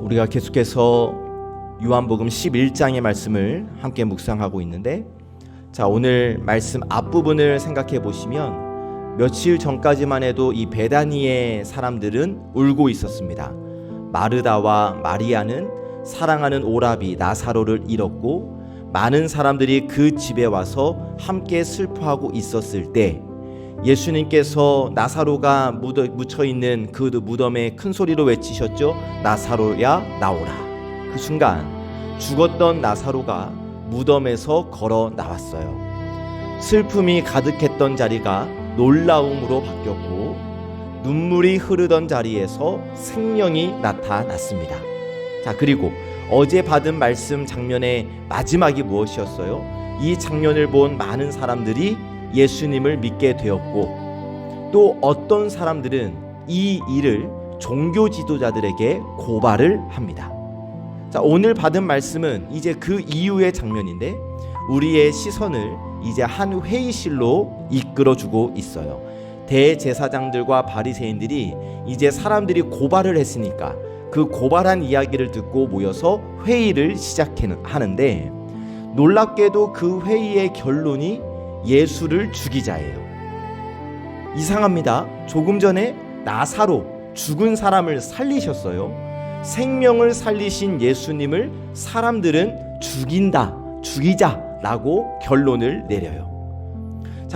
우리가 계속해서 요한복음 11장의 말씀을 함께 묵상하고 있는데, 오늘 말씀 앞부분을 생각해 보시면 며칠 전까지만 해도 이 베다니의 사람들은 울고 있었습니다. 마르다와 마리아는 사랑하는 오라비 나사로를 잃었고, 많은 사람들이 그 집에 와서 함께 슬퍼하고 있었을 때 예수님께서 나사로가 묻혀있는 그 무덤에 큰 소리로 외치셨죠. 나사로야 나오라. 그 순간 죽었던 나사로가 무덤에서 걸어 나왔어요. 슬픔이 가득했던 자리가 놀라움으로 바뀌었고, 눈물이 흐르던 자리에서 생명이 나타났습니다. 그리고 어제 받은 말씀 장면의 마지막이 무엇이었어요? 이 장면을 본 많은 사람들이 예수님을 믿게 되었고, 또 어떤 사람들은 이 일을 종교 지도자들에게 고발을 합니다. 오늘 받은 말씀은 이제 그 이후의 장면인데, 우리의 시선을 이제 한 회의실로 이끌어주고 있어요. 대제사장들과 바리새인들이 이제 사람들이 고발을 했으니까 그 고발한 이야기를 듣고 모여서 회의를 시작하는데, 놀랍게도 그 회의의 결론이 예수를 죽이자예요. 이상합니다. 조금 전에 나사로, 죽은 사람을 살리셨어요. 생명을 살리신 예수님을 사람들은 죽이자라고 결론을 내려요.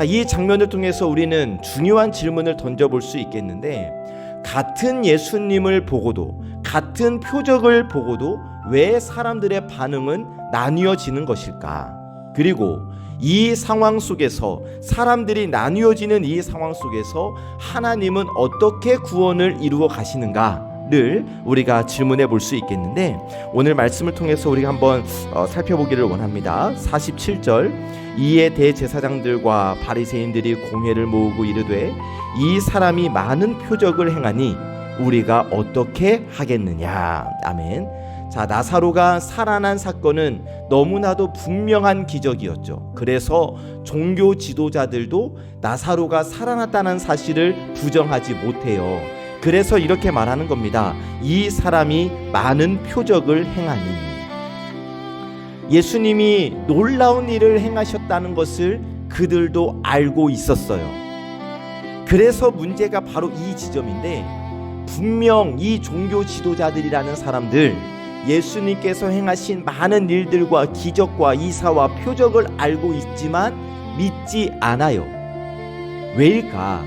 이 장면을 통해서 우리는 중요한 질문을 던져볼 수 있겠는데, 같은 예수님을 보고도, 같은 표적을 보고도 왜 사람들의 반응은 나뉘어지는 것일까? 그리고 이 상황 속에서, 사람들이 나뉘어지는 이 상황 속에서 하나님은 어떻게 구원을 이루어 가시는가를 우리가 질문해 볼 수 있겠는데, 오늘 말씀을 통해서 우리가 한번 살펴보기를 원합니다. 47절, 이에 대제사장들과 바리새인들이 공회를 모으고 이르되, 이 사람이 많은 표적을 행하니 우리가 어떻게 하겠느냐. 아멘. 나사로가 살아난 사건은 너무나도 분명한 기적이었죠. 그래서 종교 지도자들도 나사로가 살아났다는 사실을 부정하지 못해요. 그래서 이렇게 말하는 겁니다. 이 사람이 많은 표적을 행하니. 예수님이 놀라운 일을 행하셨다는 것을 그들도 알고 있었어요. 그래서 문제가 바로 이 지점인데, 분명 이 종교 지도자들이라는 사람들, 예수님께서 행하신 많은 일들과 기적과 이사와 표적을 알고 있지만 믿지 않아요. 왜일까?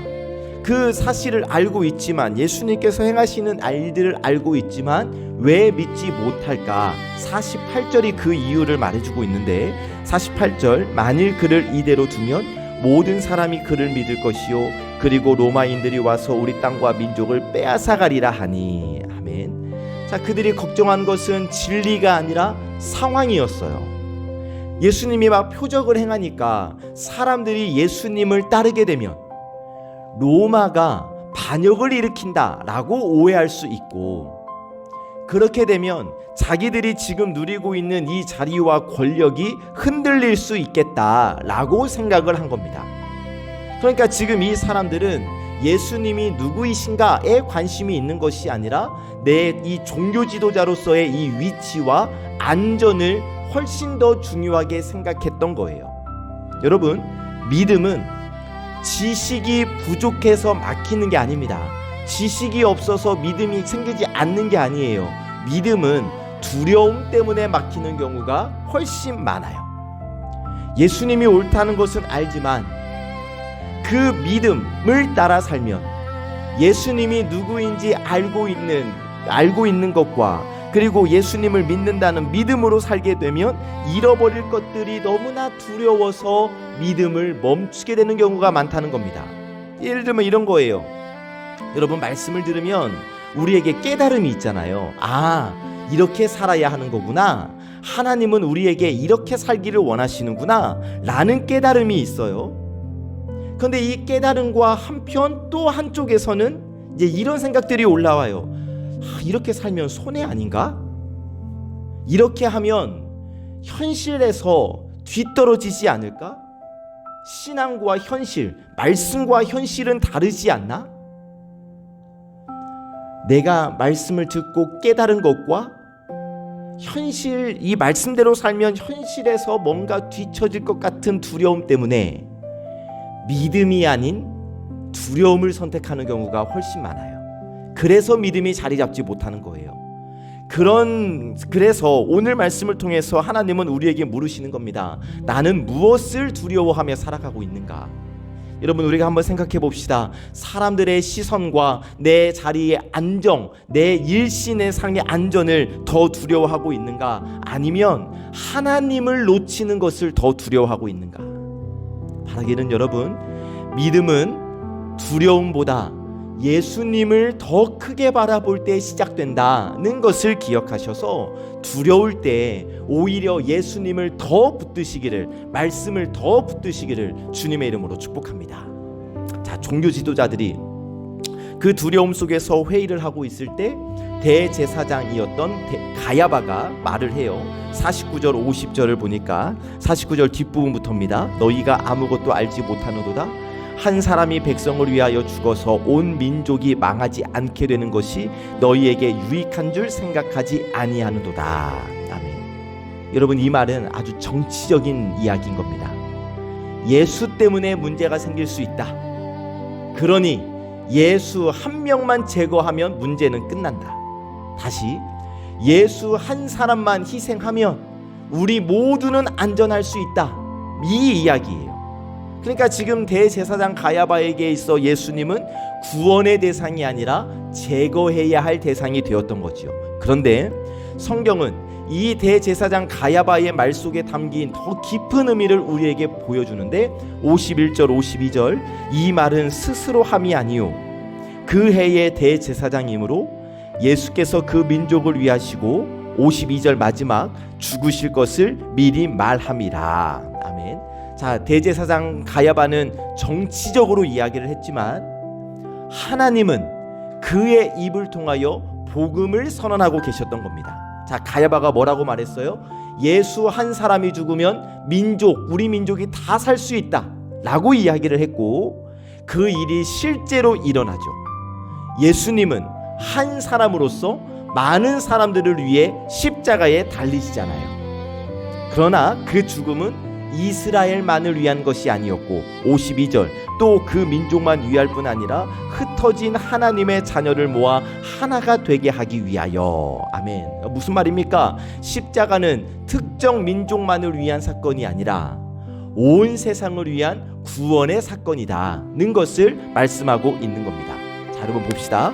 그 사실을 알고 있지만, 예수님께서 행하시는 일들을 알고 있지만 왜 믿지 못할까? 48절이 그 이유를 말해주고 있는데, 48절, 만일 그를 이대로 두면 모든 사람이 그를 믿을 것이요, 그리고 로마인들이 와서 우리 땅과 민족을 빼앗아가리라 하니. 아멘. 그들이 걱정한 것은 진리가 아니라 상황이었어요. 예수님이 막 표적을 행하니까 사람들이 예수님을 따르게 되면 로마가 반역을 일으킨다라고 오해할 수 있고, 그렇게 되면 자기들이 지금 누리고 있는 이 자리와 권력이 흔들릴 수 있겠다라고 생각을 한 겁니다. 그러니까 지금 이 사람들은 예수님이 누구이신가에 관심이 있는 것이 아니라 내 이 종교 지도자로서의 이 위치와 안전을 훨씬 더 중요하게 생각했던 거예요. 여러분, 믿음은 지식이 부족해서 막히는 게 아닙니다. 지식이 없어서 믿음이 생기지 않는 게 아니에요. 믿음은 두려움 때문에 막히는 경우가 훨씬 많아요. 예수님이 옳다는 것은 알지만 그 믿음을 따라 살면, 예수님이 누구인지 알고 있는 것과, 그리고 예수님을 믿는다는 믿음으로 살게 되면 잃어버릴 것들이 너무나 두려워서 믿음을 멈추게 되는 경우가 많다는 겁니다. 예를 들면 이런 거예요. 여러분, 말씀을 들으면 우리에게 깨달음이 있잖아요. 이렇게 살아야 하는 거구나, 하나님은 우리에게 이렇게 살기를 원하시는구나 라는 깨달음이 있어요. 그런데 이 깨달음과 한편 또 한쪽에서는 이제 이런 생각들이 올라와요. 이렇게 살면 손해 아닌가? 이렇게 하면 현실에서 뒤떨어지지 않을까? 신앙과 현실, 말씀과 현실은 다르지 않나? 내가 말씀을 듣고 깨달은 것과 현실, 이 말씀대로 살면 현실에서 뭔가 뒤처질 것 같은 두려움 때문에 믿음이 아닌 두려움을 선택하는 경우가 훨씬 많아요. 그래서 믿음이 자리 잡지 못하는 거예요. 그래서 오늘 말씀을 통해서 하나님은 우리에게 물으시는 겁니다. 나는 무엇을 두려워하며 살아가고 있는가? 여러분, 우리가 한번 생각해 봅시다. 사람들의 시선과 내 자리의 안정, 내 일신의 상의 안전을 더 두려워하고 있는가? 아니면 하나님을 놓치는 것을 더 두려워하고 있는가? 바라기는 여러분, 믿음은 두려움보다 예수님을 더 크게 바라볼 때 시작된다는 것을 기억하셔서 두려울 때 오히려 예수님을 더 붙드시기를, 말씀을 더 붙드시기를 주님의 이름으로 축복합니다. 자, 종교 지도자들이 그 두려움 속에서 회의를 하고 있을 때 대제사장이었던 가야바가 말을 해요. 49절 50절을 보니까 49절 뒷부분부터입니다. 너희가 아무것도 알지 못하노도다. 한 사람이 백성을 위하여 죽어서 온 민족이 망하지 않게 되는 것이 너희에게 유익한 줄 생각하지 아니하는도다. 아멘. 여러분, 이 말은 아주 정치적인 이야기인 겁니다. 예수 때문에 문제가 생길 수 있다. 그러니 예수 한 명만 제거하면 문제는 끝난다. 다시, 예수 한 사람만 희생하면 우리 모두는 안전할 수 있다. 이 이야기예요. 그러니까 지금 대제사장 가야바에게 있어 예수님은 구원의 대상이 아니라 제거해야 할 대상이 되었던 거죠. 그런데 성경은 이 대제사장 가야바의 말 속에 담긴 더 깊은 의미를 우리에게 보여주는데 51절 52절 이 말은 스스로 함이 아니요 그 해의 대제사장이므로 예수께서 그 민족을 위하시고 52절 마지막 죽으실 것을 미리 말함이라. 아멘. 자, 대제사장 가야바는 정치적으로 이야기를 했지만 하나님은 그의 입을 통하여 복음을 선언하고 계셨던 겁니다. 자, 가야바가 뭐라고 말했어요? 예수 한 사람이 죽으면 우리 민족이 다 살 수 있다 라고 이야기를 했고 그 일이 실제로 일어나죠. 예수님은 한 사람으로서 많은 사람들을 위해 십자가에 달리시잖아요. 그러나 그 죽음은 이스라엘만을 위한 것이 아니었고 52절 또 그 민족만 위할 뿐 아니라 흩어진 하나님의 자녀를 모아 하나가 되게 하기 위하여. 아멘. 무슨 말입니까? 십자가는 특정 민족만을 위한 사건이 아니라 온 세상을 위한 구원의 사건이다는 것을 말씀하고 있는 겁니다. 자, 여러분 봅시다.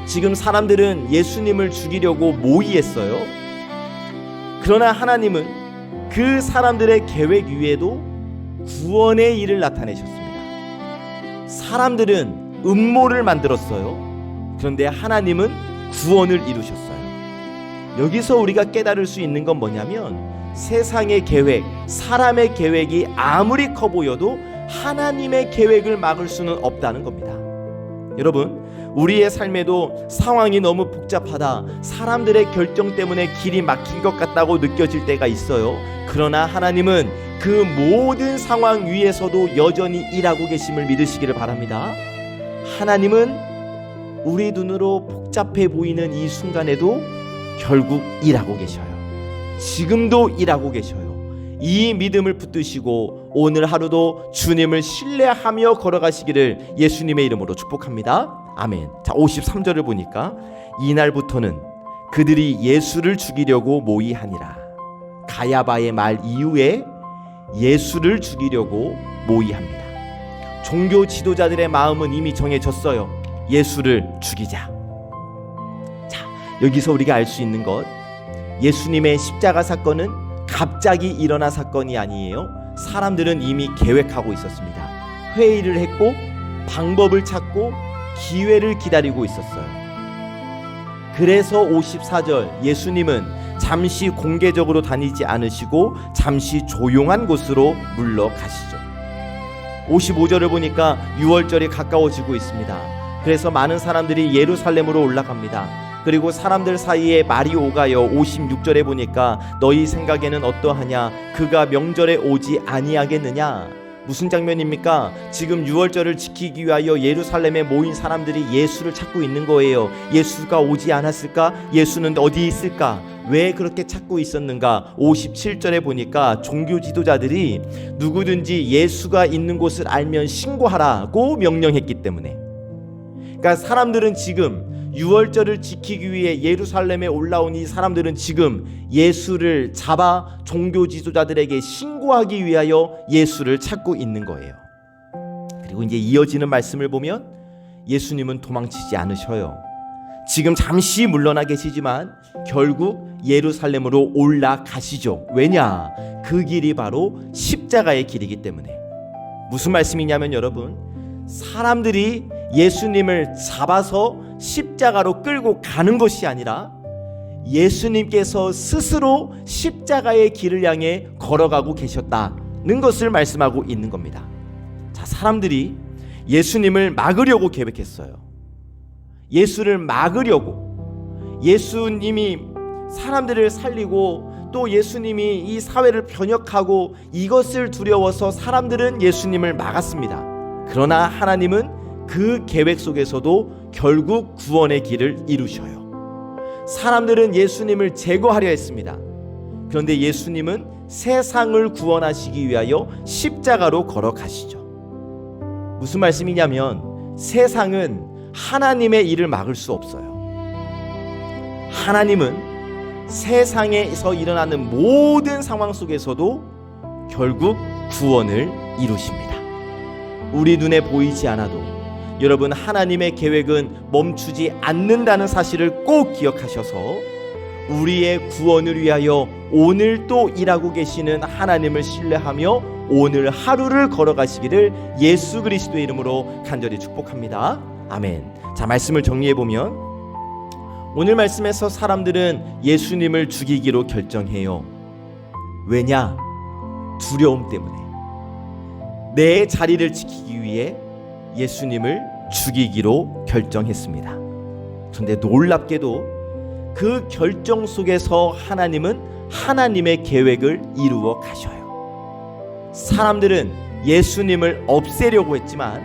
지금 사람들은 예수님을 죽이려고 모의했어요. 그러나 하나님은 그 사람들의 계획 위에도 구원의 일을 나타내셨습니다. 사람들은 음모를 만들었어요. 그런데 하나님은 구원을 이루셨어요. 여기서 우리가 깨달을 수 있는 건 뭐냐면 세상의 계획, 사람의 계획이 아무리 커 보여도 하나님의 계획을 막을 수는 없다는 겁니다. 여러분, 우리의 삶에도 상황이 너무 복잡하다, 사람들의 결정 때문에 길이 막힌 것 같다고 느껴질 때가 있어요. 그러나 하나님은 그 모든 상황 위에서도 여전히 일하고 계심을 믿으시기를 바랍니다. 하나님은 우리 눈으로 복잡해 보이는 이 순간에도 결국 일하고 계셔요. 지금도 일하고 계셔요. 이 믿음을 붙드시고 오늘 하루도 주님을 신뢰하며 걸어가시기를 예수님의 이름으로 축복합니다. 아멘. 자, 53절을 보니까 이날부터는 그들이 예수를 죽이려고 모의하니라. 가야바의 말 이후에 예수를 죽이려고 모의합니다. 종교 지도자들의 마음은 이미 정해졌어요. 예수를 죽이자. 자, 여기서 우리가 알 수 있는 것, 예수님의 십자가 사건은 갑자기 일어난 사건이 아니에요. 사람들은 이미 계획하고 있었습니다. 회의를 했고 방법을 찾고 기회를 기다리고 있었어요. 그래서 54절 예수님은 잠시 공개적으로 다니지 않으시고 잠시 조용한 곳으로 물러가시죠. 55절을 보니까 6월절이 가까워지고 있습니다. 그래서 많은 사람들이 예루살렘으로 올라갑니다. 그리고 사람들 사이에 말이 오가요. 56절에 보니까 너희 생각에는 어떠하냐? 그가 명절에 오지 아니하겠느냐? 무슨 장면입니까? 지금 유월절을 지키기 위하여 예루살렘에 모인 사람들이 예수를 찾고 있는 거예요. 예수가 오지 않았을까? 예수는 어디 있을까? 왜 그렇게 찾고 있었는가? 57절에 보니까 종교 지도자들이 누구든지 예수가 있는 곳을 알면 신고하라고 명령했기 때문에, 그러니까 사람들은 지금 유월절을 지키기 위해 예루살렘에 올라온 이 사람들은 지금 예수를 잡아 종교 지도자들에게 신고하기 위하여 예수를 찾고 있는 거예요. 그리고 이제 이어지는 말씀을 보면 예수님은 도망치지 않으셔요. 지금 잠시 물러나 계시지만 결국 예루살렘으로 올라가시죠. 왜냐? 그 길이 바로 십자가의 길이기 때문에. 무슨 말씀이냐면 여러분, 사람들이 예수님을 잡아서 십자가로 끌고 가는 것이 아니라 예수님께서 스스로 십자가의 길을 향해 걸어가고 계셨다는 것을 말씀하고 있는 겁니다. 자, 사람들이 예수님을 막으려고 계획했어요. 예수를 막으려고, 예수님이 사람들을 살리고 또 예수님이 이 사회를 변혁하고, 이것을 두려워서 사람들은 예수님을 막았습니다. 그러나 하나님은 그 계획 속에서도 결국 구원의 길을 이루셔요. 사람들은 예수님을 제거하려 했습니다. 그런데 예수님은 세상을 구원하시기 위하여 십자가로 걸어가시죠. 무슨 말씀이냐면 세상은 하나님의 일을 막을 수 없어요. 하나님은 세상에서 일어나는 모든 상황 속에서도 결국 구원을 이루십니다. 우리 눈에 보이지 않아도 여러분, 하나님의 계획은 멈추지 않는다는 사실을 꼭 기억하셔서 우리의 구원을 위하여 오늘 또 일하고 계시는 하나님을 신뢰하며 오늘 하루를 걸어가시기를 예수 그리스도의 이름으로 간절히 축복합니다. 아멘. 자, 말씀을 정리해보면 오늘 말씀에서 사람들은 예수님을 죽이기로 결정해요. 왜냐? 두려움 때문에. 내 자리를 지키기 위해 예수님을 죽이기로 결정했습니다. 그런데 놀랍게도 그 결정 속에서 하나님은 하나님의 계획을 이루어 가셔요. 사람들은 예수님을 없애려고 했지만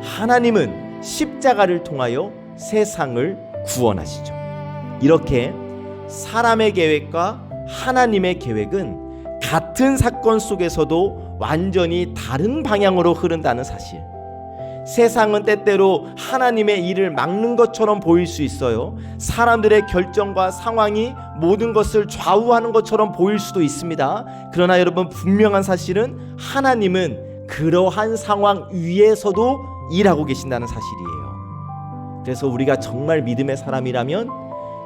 하나님은 십자가를 통하여 세상을 구원하시죠. 이렇게 사람의 계획과 하나님의 계획은 같은 사건 속에서도 완전히 다른 방향으로 흐른다는 사실. 세상은 때때로 하나님의 일을 막는 것처럼 보일 수 있어요. 사람들의 결정과 상황이 모든 것을 좌우하는 것처럼 보일 수도 있습니다. 그러나 여러분, 분명한 사실은 하나님은 그러한 상황 위에서도 일하고 계신다는 사실이에요. 그래서 우리가 정말 믿음의 사람이라면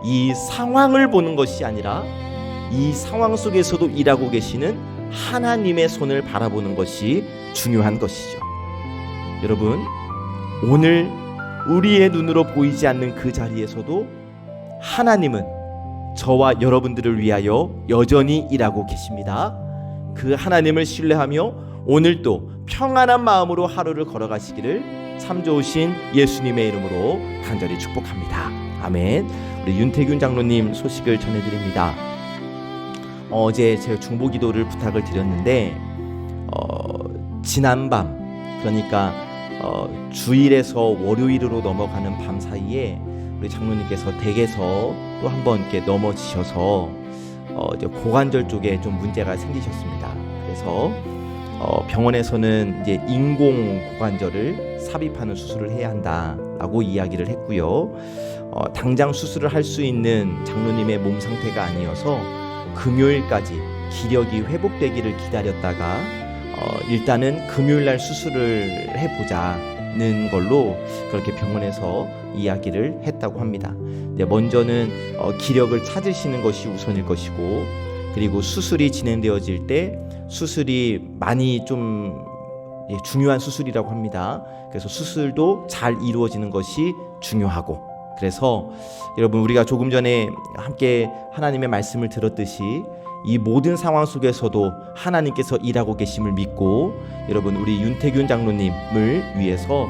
이 상황을 보는 것이 아니라 이 상황 속에서도 일하고 계시는 하나님의 손을 바라보는 것이 중요한 것이죠. 여러분, 오늘 우리의 눈으로 보이지 않는 그 자리에서도 하나님은 저와 여러분들을 위하여 여전히 일하고 계십니다. 그 하나님을 신뢰하며 오늘도 평안한 마음으로 하루를 걸어가시기를 참 좋으신 예수님의 이름으로 간절히 축복합니다. 아멘. 우리 윤태균 장로님 소식을 전해드립니다. 어제 제가 중보기도를 부탁을 드렸는데 지난밤, 그러니까 주일에서 월요일으로 넘어가는 밤 사이에 우리 장로님께서 댁에서 또 한 번 이렇게 넘어지셔서 이제 고관절 쪽에 좀 문제가 생기셨습니다. 그래서 병원에서는 이제 인공 고관절을 삽입하는 수술을 해야 한다라고 이야기를 했고요. 당장 수술을 할 수 있는 장로님의 몸 상태가 아니어서 금요일까지 기력이 회복되기를 기다렸다가 일단은 금요일날 수술을 해보자는 걸로 그렇게 병원에서 이야기를 했다고 합니다. 먼저는 기력을 찾으시는 것이 우선일 것이고, 그리고 수술이 진행되어질 때 수술이 많이 좀 중요한 수술이라고 합니다. 그래서 수술도 잘 이루어지는 것이 중요하고, 그래서 여러분, 우리가 조금 전에 함께 하나님의 말씀을 들었듯이 이 모든 상황 속에서도 하나님께서 일하고 계심을 믿고, 여러분, 우리 윤태균 장로님을 위해서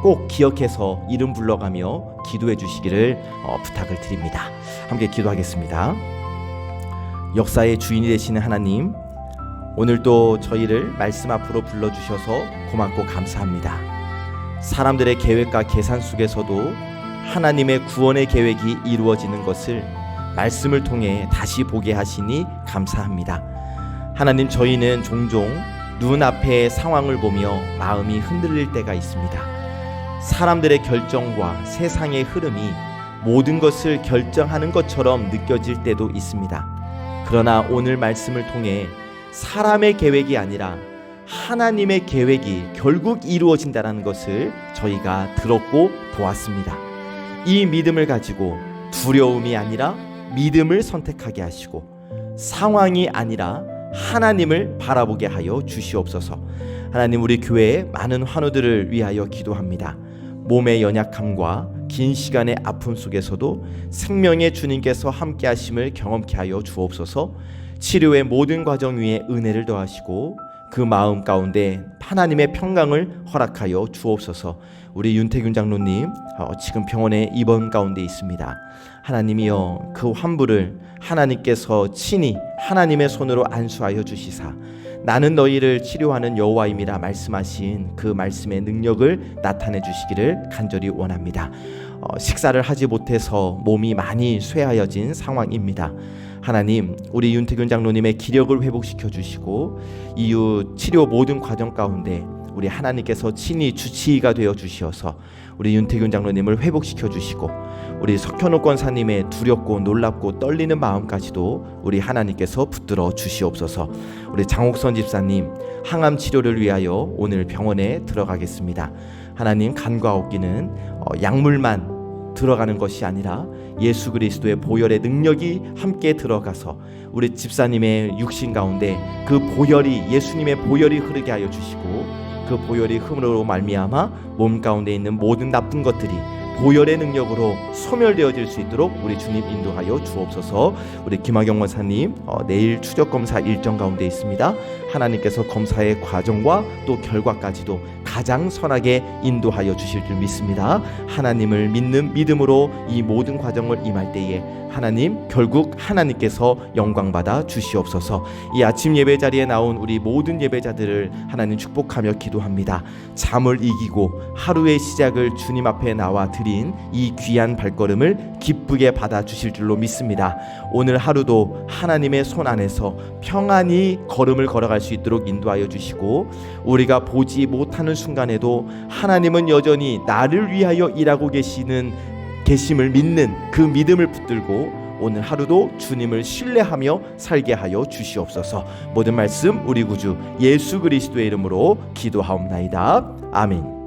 꼭 기억해서 이름 불러가며 기도해 주시기를 부탁을 드립니다. 함께 기도하겠습니다. 역사의 주인이 되시는 하나님, 오늘도 저희를 말씀 앞으로 불러주셔서 고맙고 감사합니다. 사람들의 계획과 계산 속에서도 하나님의 구원의 계획이 이루어지는 것을 말씀을 통해 다시 보게 하시니 감사합니다. 하나님, 저희는 종종 눈앞의 상황을 보며 마음이 흔들릴 때가 있습니다. 사람들의 결정과 세상의 흐름이 모든 것을 결정하는 것처럼 느껴질 때도 있습니다. 그러나 오늘 말씀을 통해 사람의 계획이 아니라 하나님의 계획이 결국 이루어진다는 것을 저희가 들었고 보았습니다. 이 믿음을 가지고 두려움이 아니라 믿음을 선택하게 하시고 상황이 아니라 하나님을 바라보게 하여 주시옵소서. 하나님, 우리 교회의 많은 환우들을 위하여 기도합니다. 몸의 연약함과 긴 시간의 아픔 속에서도 생명의 주님께서 함께 하심을 경험케 하여 주옵소서. 치료의 모든 과정 위에 은혜를 더하시고 그 마음 가운데 하나님의 평강을 허락하여 주옵소서. 우리 윤태균 장로님 지금 병원에 입원 가운데 있습니다. 하나님이여, 그 환부를 하나님께서 친히 하나님의 손으로 안수하여 주시사 나는 너희를 치료하는 여호와임이라 말씀하신 그 말씀의 능력을 나타내 주시기를 간절히 원합니다. 식사를 하지 못해서 몸이 많이 쇠하여진 상황입니다. 하나님, 우리 윤태균 장로님의 기력을 회복시켜 주시고 이후 치료 모든 과정 가운데 우리 하나님께서 친히 주치의가 되어 주시어서 우리 윤태균 장로님을 회복시켜 주시고 우리 석현옥 권사님의 두렵고 놀랍고 떨리는 마음까지도 우리 하나님께서 붙들어 주시옵소서. 우리 장옥선 집사님 항암 치료를 위하여 오늘 병원에 들어가겠습니다. 하나님, 간과 없기는 약물만 들어가는 것이 아니라 예수 그리스도의 보혈의 능력이 함께 들어가서 우리 집사님의 육신 가운데 그 보혈이, 예수님의 보혈이 흐르게 하여 주시고 그 보혈이 흐름으로 말미암아 몸 가운데 있는 모든 나쁜 것들이 보혈의 능력으로 소멸되어질 수 있도록 우리 주님 인도하여 주옵소서. 우리 김학영 원사님 내일 추적 검사 일정 가운데 있습니다. 하나님께서 검사의 과정과 또 결과까지도 가장 선하게 인도하여 주실 줄 믿습니다. 하나님을 믿는 믿음으로 이 모든 과정을 임할 때에 하나님, 결국 하나님께서 영광받아 주시옵소서. 이 아침 예배 자리에 나온 우리 모든 예배자들을 하나님 축복하며 기도합니다. 잠을 이기고 하루의 시작을 주님 앞에 나와 드린 이 귀한 발걸음을 기쁘게 받아 주실 줄로 믿습니다. 오늘 하루도 하나님의 손 안에서 평안히 걸음을 걸어갈 수 있도록 인도하여 주시고 우리가 보지 못하는 순간에도 하나님은 여전히 나를 위하여 일하고 계심을 믿는 그 믿음을 붙들고 오늘 하루도 주님을 신뢰하며 살게 하여 주시옵소서. 모든 말씀 우리 구주 예수 그리스도의 이름으로 기도하옵나이다. 아멘.